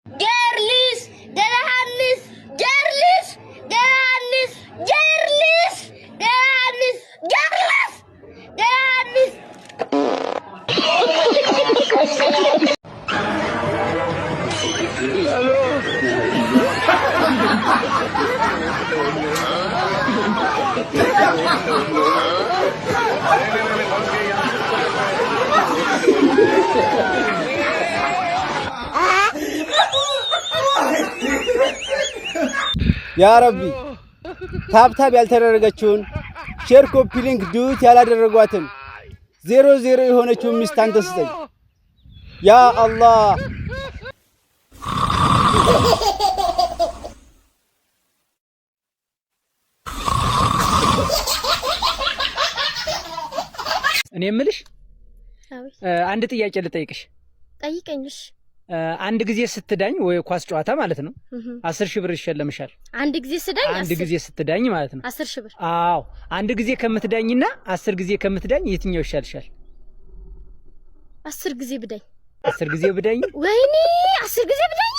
Gerlis, Gerahannis, Gerlis, Gerahannis, Gerlis, Gerahannis, Gerlis, Gerahannis. يا ربي ታብታብ ያልተደረገችውን ሼር ኮፒ ሊንክ ዱት ያላደረጓትን 00 የሆነችውን ሚስት አንተ ስጠኝ ያ አላህ እኔ የምልሽ አንድ ጥያቄ ልጠይቅሽ ጠይቀኝሽ አንድ ጊዜ ስትዳኝ ወይ ኳስ ጨዋታ ማለት ነው 10,000 ብር ይሸለምሻል አንድ ጊዜ ስትዳኝ አንድ ጊዜ ስትዳኝ ማለት ነው 10,000 ብር አዎ አንድ ጊዜ ከምትዳኝና 10 ጊዜ ከምትዳኝ የትኛው ይሻልሻል 10 ጊዜ ብዳኝ 10 ጊዜ ብዳኝ ወይኔ 10 ጊዜ ብዳኝ